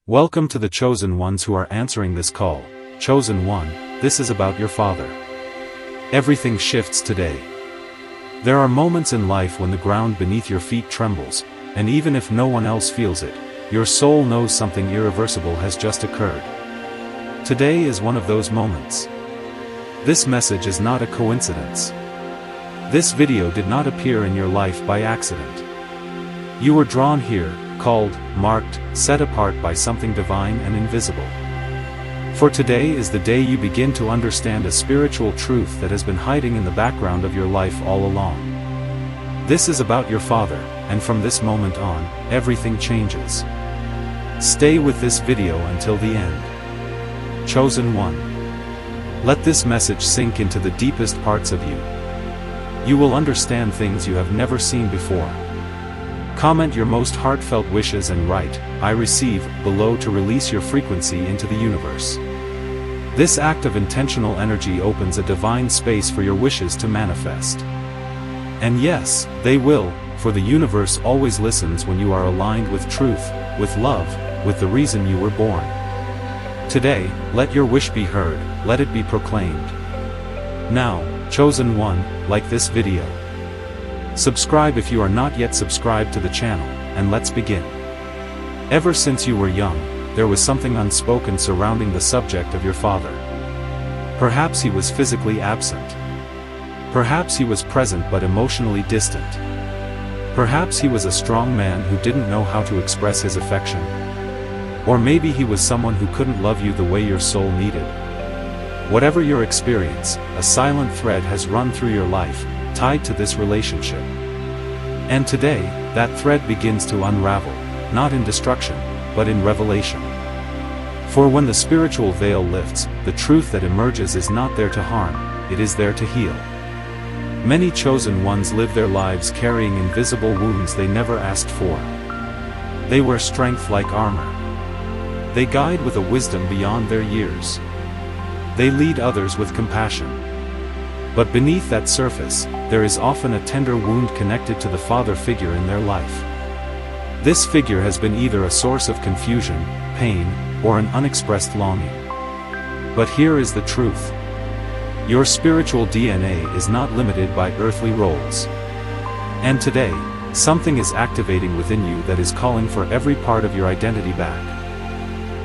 Welcome to the chosen ones who are answering this call. Chosen one, this is about your father. Everything shifts today. There are moments in life when the ground beneath your feet trembles, and even if no one else feels it, your soul knows something irreversible has just occurred. Today is one of those moments. This message is not a coincidence. This video did not appear in your life by accident. You were drawn here, called, marked, set apart by something divine and invisible. For today is the day you begin to understand a spiritual truth that has been hiding in the background of your life all along. This is about your father, and from this moment on, everything changes. Stay with this video until the end. Chosen one. Let this message sink into the deepest parts of you. You will understand things you have never seen before. Comment your most heartfelt wishes and write, "I receive," below to release your frequency into the universe. This act of intentional energy opens a divine space for your wishes to manifest. And yes, they will, for the universe always listens when you are aligned with truth, with love, with the reason you were born. Today, let your wish be heard, let it be proclaimed. Now, chosen one, like this video. Subscribe if you are not yet subscribed to the channel, and let's begin. Ever since you were young, there was something unspoken surrounding the subject of your father. Perhaps he was physically absent. Perhaps he was present but emotionally distant. Perhaps he was a strong man who didn't know how to express his affection. Or maybe he was someone who couldn't love you the way your soul needed. Whatever your experience, a silent thread has run through your life, tied to this relationship. And today, that thread begins to unravel, not in destruction, but in revelation. For when the spiritual veil lifts, the truth that emerges is not there to harm, it is there to heal. Many chosen ones live their lives carrying invisible wounds they never asked for. They wear strength like armor. They guide with a wisdom beyond their years. They lead others with compassion. But beneath that surface, there is often a tender wound connected to the father figure in their life. This figure has been either a source of confusion, pain, or an unexpressed longing. But here is the truth. Your spiritual DNA is not limited by earthly roles. And today, something is activating within you that is calling for every part of your identity back.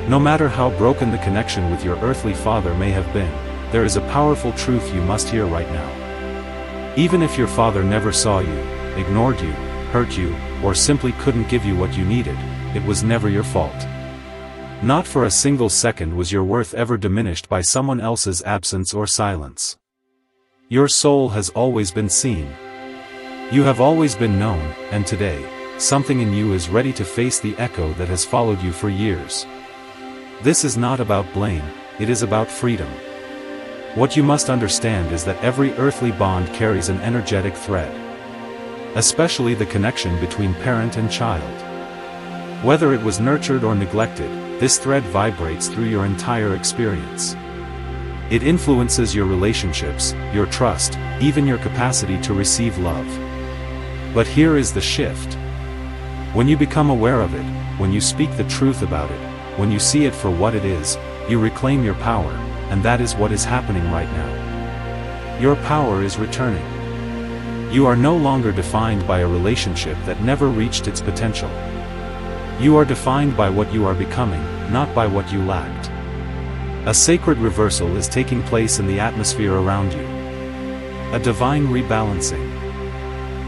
No matter how broken the connection with your earthly father may have been, there is a powerful truth you must hear right now. Even if your father never saw you, ignored you, hurt you, or simply couldn't give you what you needed, it was never your fault. Not for a single second was your worth ever diminished by someone else's absence or silence. Your soul has always been seen. You have always been known, and today, something in you is ready to face the echo that has followed you for years. This is not about blame, it is about freedom. What you must understand is that every earthly bond carries an energetic thread. Especially the connection between parent and child. Whether it was nurtured or neglected, this thread vibrates through your entire experience. It influences your relationships, your trust, even your capacity to receive love. But here is the shift. When you become aware of it, when you speak the truth about it, when you see it for what it is, you reclaim your power. And that is what is happening right now. Your power is returning. You are no longer defined by a relationship that never reached its potential. You are defined by what you are becoming, not by what you lacked. A sacred reversal is taking place in the atmosphere around you. A divine rebalancing.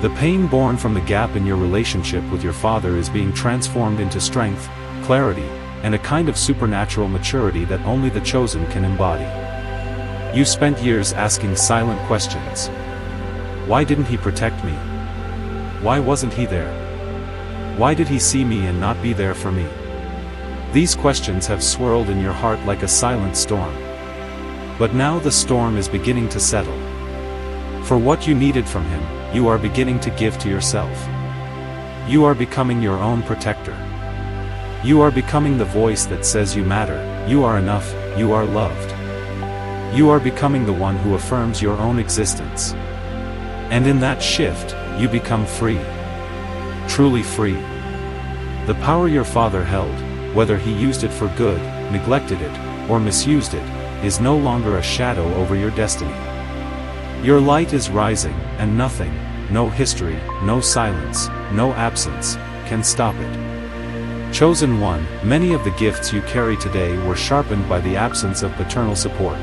The pain born from the gap in your relationship with your father is being transformed into strength, clarity, and a kind of supernatural maturity that only the chosen can embody. You spent years asking silent questions. Why didn't he protect me? Why wasn't he there? Why did he see me and not be there for me? These questions have swirled in your heart like a silent storm. But now the storm is beginning to settle. For what you needed from him, you are beginning to give to yourself. You are becoming your own protector. You are becoming the voice that says you matter, you are enough, you are loved. You are becoming the one who affirms your own existence. And in that shift, you become free. Truly free. The power your father held, whether he used it for good, neglected it, or misused it, is no longer a shadow over your destiny. Your light is rising, and nothing, no history, no silence, no absence, can stop it. Chosen one, many of the gifts you carry today were sharpened by the absence of paternal support.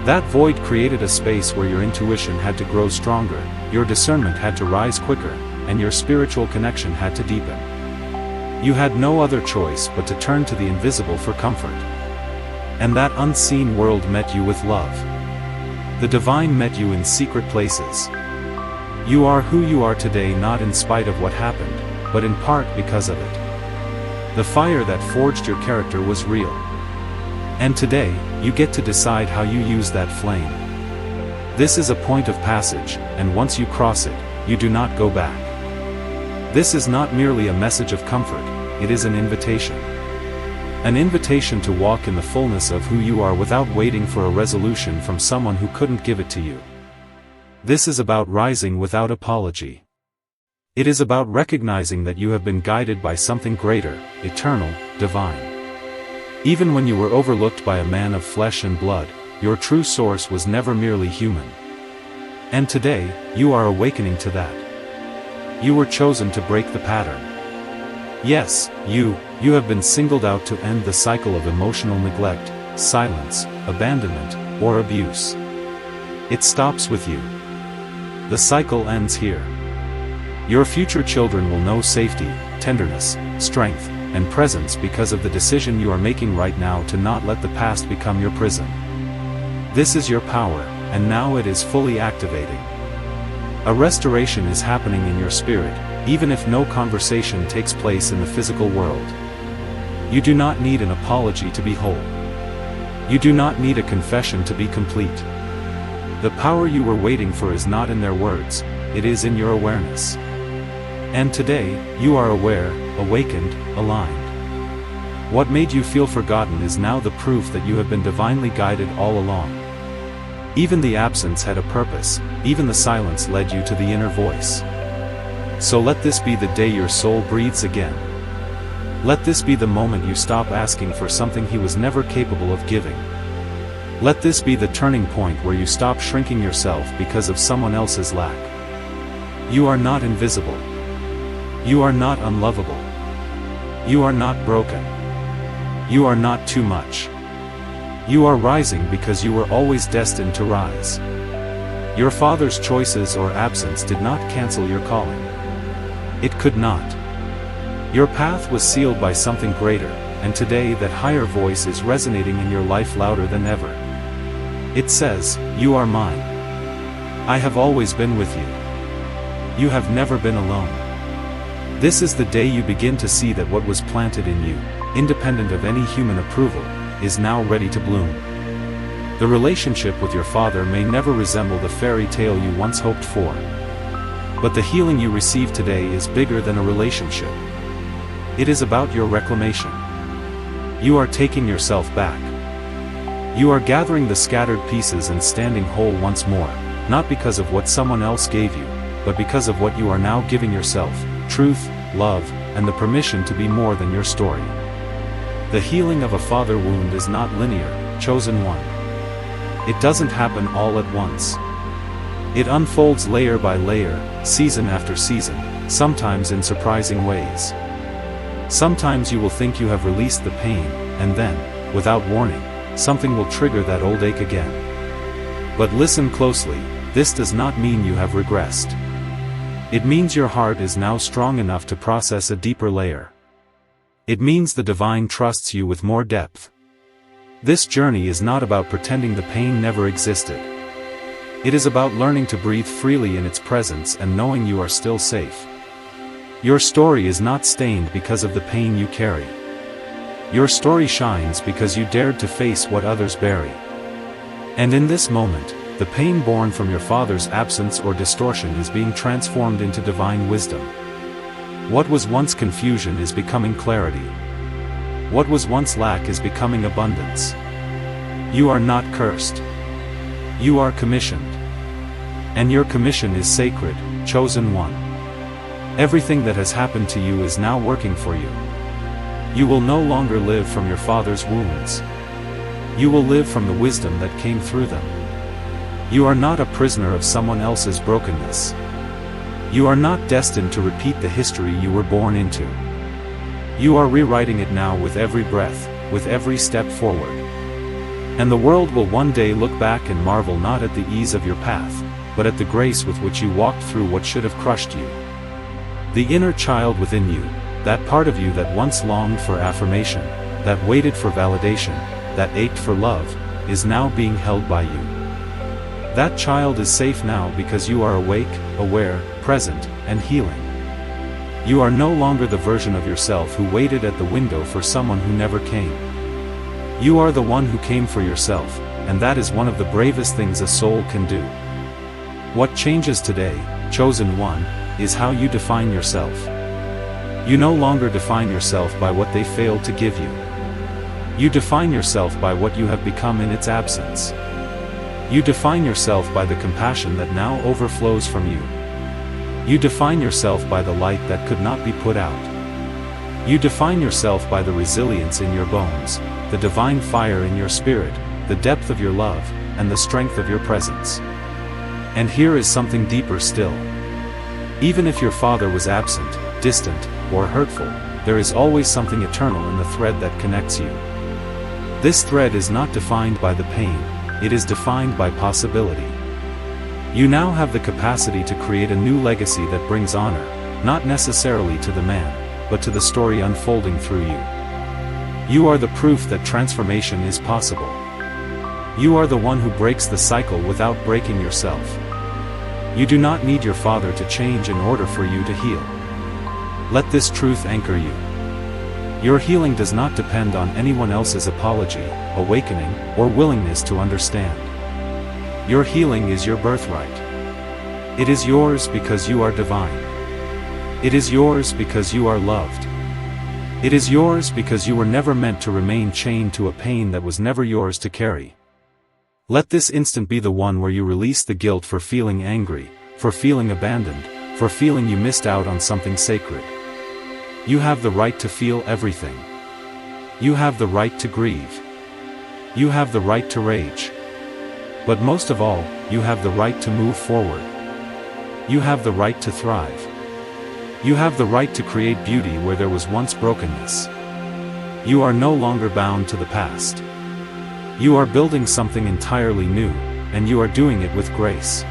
That void created a space where your intuition had to grow stronger, your discernment had to rise quicker, and your spiritual connection had to deepen. You had no other choice but to turn to the invisible for comfort. And that unseen world met you with love. The divine met you in secret places. You are who you are today not in spite of what happened, but in part because of it. The fire that forged your character was real. And today, you get to decide how you use that flame. This is a point of passage, and once you cross it, you do not go back. This is not merely a message of comfort, it is an invitation. An invitation to walk in the fullness of who you are without waiting for a resolution from someone who couldn't give it to you. This is about rising without apology. It is about recognizing that you have been guided by something greater, eternal, divine. Even when you were overlooked by a man of flesh and blood, your true source was never merely human. And today, you are awakening to that. You were chosen to break the pattern. Yes, you have been singled out to end the cycle of emotional neglect, silence, abandonment, or abuse. It stops with you. The cycle ends here. Your future children will know safety, tenderness, strength, and presence because of the decision you are making right now to not let the past become your prison. This is your power, and now it is fully activating. A restoration is happening in your spirit, even if no conversation takes place in the physical world. You do not need an apology to be whole. You do not need a confession to be complete. The power you were waiting for is not in their words, it is in your awareness. And today, you are aware, awakened, aligned. What made you feel forgotten is now the proof that you have been divinely guided all along. Even the absence had a purpose, even the silence led you to the inner voice. So let this be the day your soul breathes again. Let this be the moment you stop asking for something he was never capable of giving. Let this be the turning point where you stop shrinking yourself because of someone else's lack. You are not invisible. You are not unlovable. You are not broken. You are not too much. You are rising because you were always destined to rise. Your father's choices or absence did not cancel your calling. It could not. Your path was sealed by something greater, and today that higher voice is resonating in your life louder than ever. It says, "You are mine. I have always been with you. You have never been alone." This is the day you begin to see that what was planted in you, independent of any human approval, is now ready to bloom. The relationship with your father may never resemble the fairy tale you once hoped for. But the healing you receive today is bigger than a relationship. It is about your reclamation. You are taking yourself back. You are gathering the scattered pieces and standing whole once more, not because of what someone else gave you, but because of what you are now giving yourself, truth, love, and the permission to be more than your story. The healing of a father wound is not linear, chosen one. It doesn't happen all at once. It unfolds layer by layer, season after season, sometimes in surprising ways. Sometimes you will think you have released the pain, and then, without warning, something will trigger that old ache again. But listen closely, this does not mean you have regressed. It means your heart is now strong enough to process a deeper layer. It means the divine trusts you with more depth. This journey is not about pretending the pain never existed. It is about learning to breathe freely in its presence and knowing you are still safe. Your story is not stained because of the pain you carry. Your story shines because you dared to face what others bury. And in this moment, the pain born from your father's absence or distortion is being transformed into divine wisdom. What was once confusion is becoming clarity. What was once lack is becoming abundance. You are not cursed. You are commissioned. And your commission is sacred, chosen one. Everything that has happened to you is now working for you. You will no longer live from your father's wounds. You will live from the wisdom that came through them. You are not a prisoner of someone else's brokenness. You are not destined to repeat the history you were born into. You are rewriting it now with every breath, with every step forward. And the world will one day look back and marvel not at the ease of your path, but at the grace with which you walked through what should have crushed you. The inner child within you, that part of you that once longed for affirmation, that waited for validation, that ached for love, is now being held by you. That child is safe now because you are awake, aware, present, and healing. You are no longer the version of yourself who waited at the window for someone who never came. You are the one who came for yourself, and that is one of the bravest things a soul can do. What changes today, chosen one, is how you define yourself. You no longer define yourself by what they failed to give you. You define yourself by what you have become in its absence. You define yourself by the compassion that now overflows from you. You define yourself by the light that could not be put out. You define yourself by the resilience in your bones, the divine fire in your spirit, the depth of your love, and the strength of your presence. And here is something deeper still. Even if your father was absent, distant, or hurtful, there is always something eternal in the thread that connects you. This thread is not defined by the pain, it is defined by possibility. You now have the capacity to create a new legacy that brings honor, not necessarily to the man, but to the story unfolding through you. You are the proof that transformation is possible. You are the one who breaks the cycle without breaking yourself. You do not need your father to change in order for you to heal. Let this truth anchor you. Your healing does not depend on anyone else's apology, awakening, or willingness to understand. Your healing is your birthright. It is yours because you are divine. It is yours because you are loved. It is yours because you were never meant to remain chained to a pain that was never yours to carry. Let this instant be the one where you release the guilt for feeling angry, for feeling abandoned, for feeling you missed out on something sacred. You have the right to feel everything. You have the right to grieve. You have the right to rage. But most of all, you have the right to move forward. You have the right to thrive. You have the right to create beauty where there was once brokenness. You are no longer bound to the past. You are building something entirely new, and you are doing it with grace.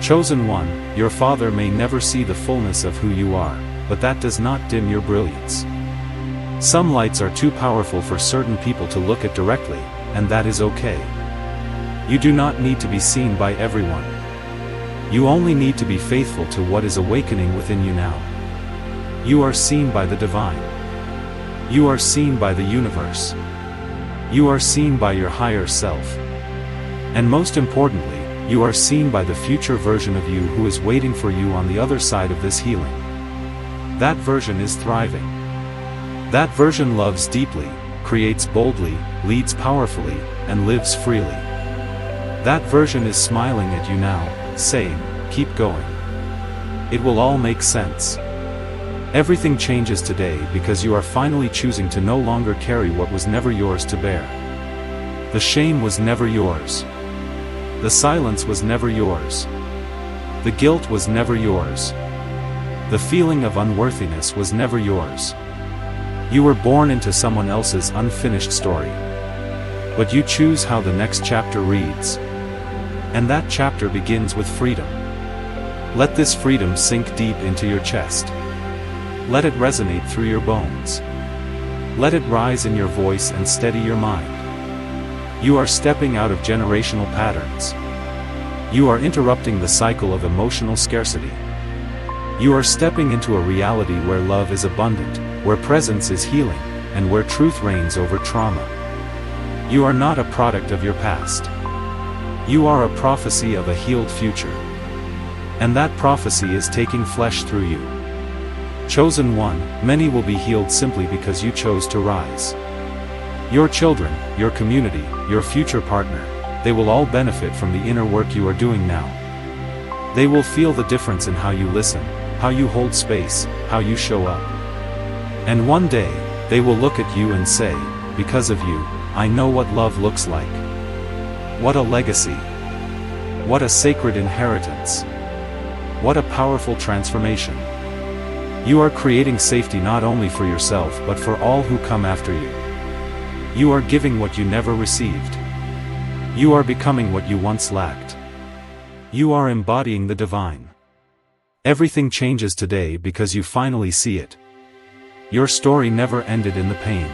Chosen one, your father may never see the fullness of who you are, but that does not dim your brilliance. Some lights are too powerful for certain people to look at directly, and that is okay. You do not need to be seen by everyone. You only need to be faithful to what is awakening within you now. You are seen by the divine. You are seen by the universe. You are seen by your higher self. And most importantly, you are seen by the future version of you who is waiting for you on the other side of this healing. That version is thriving. That version loves deeply, creates boldly, leads powerfully, and lives freely. That version is smiling at you now, saying, "Keep going. It will all make sense." Everything changes today because you are finally choosing to no longer carry what was never yours to bear. The shame was never yours. The silence was never yours. The guilt was never yours. The feeling of unworthiness was never yours. You were born into someone else's unfinished story. But you choose how the next chapter reads. And that chapter begins with freedom. Let this freedom sink deep into your chest. Let it resonate through your bones. Let it rise in your voice and steady your mind. You are stepping out of generational patterns. You are interrupting the cycle of emotional scarcity. You are stepping into a reality where love is abundant, where presence is healing, and where truth reigns over trauma. You are not a product of your past. You are a prophecy of a healed future. And that prophecy is taking flesh through you. Chosen one, many will be healed simply because you chose to rise. Your children, your community, your future partner, they will all benefit from the inner work you are doing now. They will feel the difference in how you listen, how you hold space, how you show up. And one day, They will look at you and say, because of you, I know what love looks like. What a legacy. What a sacred inheritance. What a powerful transformation. You are creating safety not only for yourself but for all who come after you. You are giving what you never received. You are becoming what you once lacked. You are embodying the divine. Everything changes today because you finally see it. Your story never ended in the pain.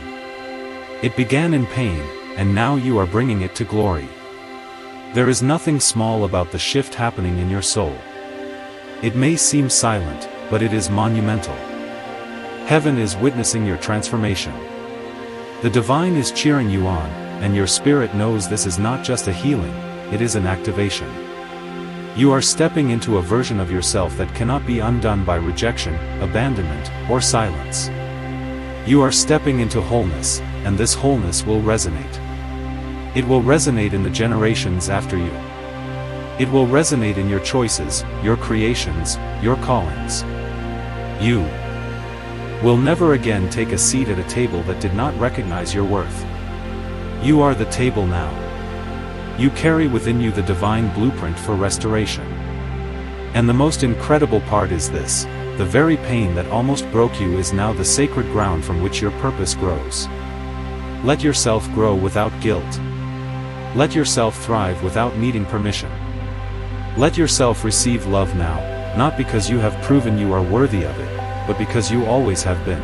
It began in pain, and now you are bringing it to glory. There is nothing small about the shift happening in your soul. It may seem silent, but it is monumental. Heaven is witnessing your transformation. The divine is cheering you on, and your spirit knows this is not just a healing, it is an activation. You are stepping into a version of yourself that cannot be undone by rejection, abandonment, or silence. You are stepping into wholeness, and this wholeness will resonate. It will resonate in the generations after you. It will resonate in your choices, your creations, your callings. You will never again take a seat at a table that did not recognize your worth. You are the table now. You carry within you the divine blueprint for restoration. And the most incredible part is this: the very pain that almost broke you is now the sacred ground from which your purpose grows. Let yourself grow without guilt. Let yourself thrive without needing permission. Let yourself receive love now, not because you have proven you are worthy of it, but because you always have been.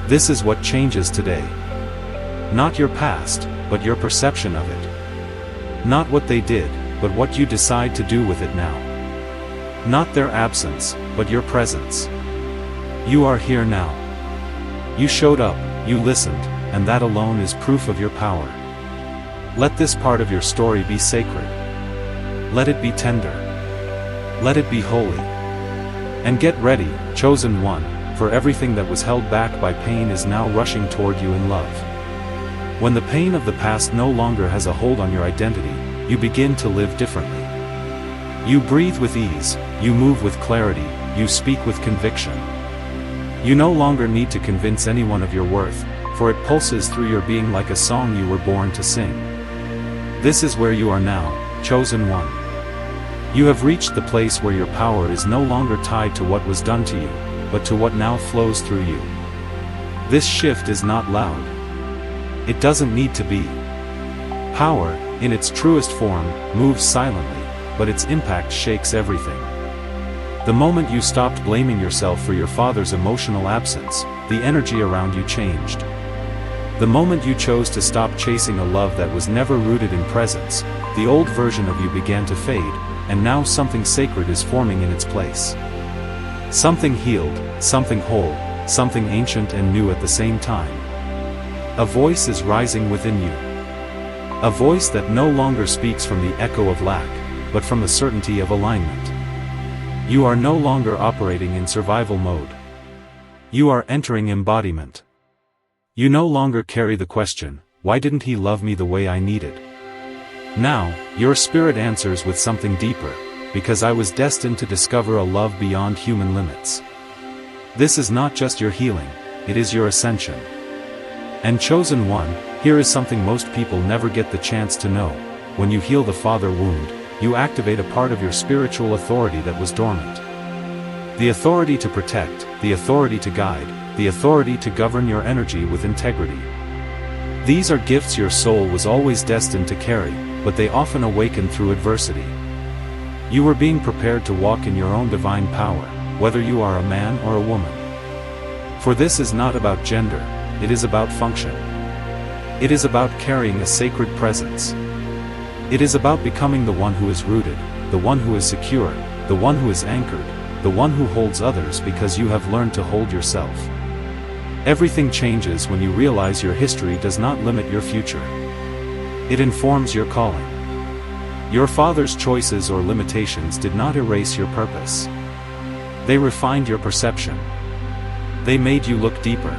This is what changes today. Not your past, but your perception of it. Not what they did, but what you decide to do with it now. Not their absence, but your presence. You are here now. You showed up, you listened, and that alone is proof of your power. Let this part of your story be sacred. Let it be tender. Let it be holy. And get ready, chosen one, for everything that was held back by pain is now rushing toward you in love. When the pain of the past no longer has a hold on your identity, you begin to live differently. You breathe with ease, you move with clarity, you speak with conviction. You no longer need to convince anyone of your worth, for it pulses through your being like a song you were born to sing. This is where you are now, chosen one. You have reached the place where your power is no longer tied to what was done to you, but to what now flows through you. This shift is not loud. It doesn't need to be. Power, in its truest form, moves silently, but its impact shakes everything. The moment you stopped blaming yourself for your father's emotional absence, the energy around you changed. The moment you chose to stop chasing a love that was never rooted in presence, the old version of you began to fade, and now something sacred is forming in its place. Something healed, something whole, something ancient and new at the same time. A voice is rising within you. A voice that no longer speaks from the echo of lack, but from the certainty of alignment. You are no longer operating in survival mode. You are entering embodiment. You no longer carry the question, why didn't he love me the way I needed? Now, your spirit answers with something deeper, because I was destined to discover a love beyond human limits. This is not just your healing, it is your ascension. And chosen one, here is something most people never get the chance to know: when you heal the father wound, you activate a part of your spiritual authority that was dormant. The authority to protect, the authority to guide, the authority to govern your energy with integrity. These are gifts your soul was always destined to carry, but they often awaken through adversity. You were being prepared to walk in your own divine power, whether you are a man or a woman. For this is not about gender, it is about function. It is about carrying a sacred presence. It is about becoming the one who is rooted, the one who is secure, the one who is anchored, the one who holds others because you have learned to hold yourself. Everything changes when you realize your history does not limit your future. It informs your calling. Your father's choices or limitations did not erase your purpose. They refined your perception. They made you look deeper.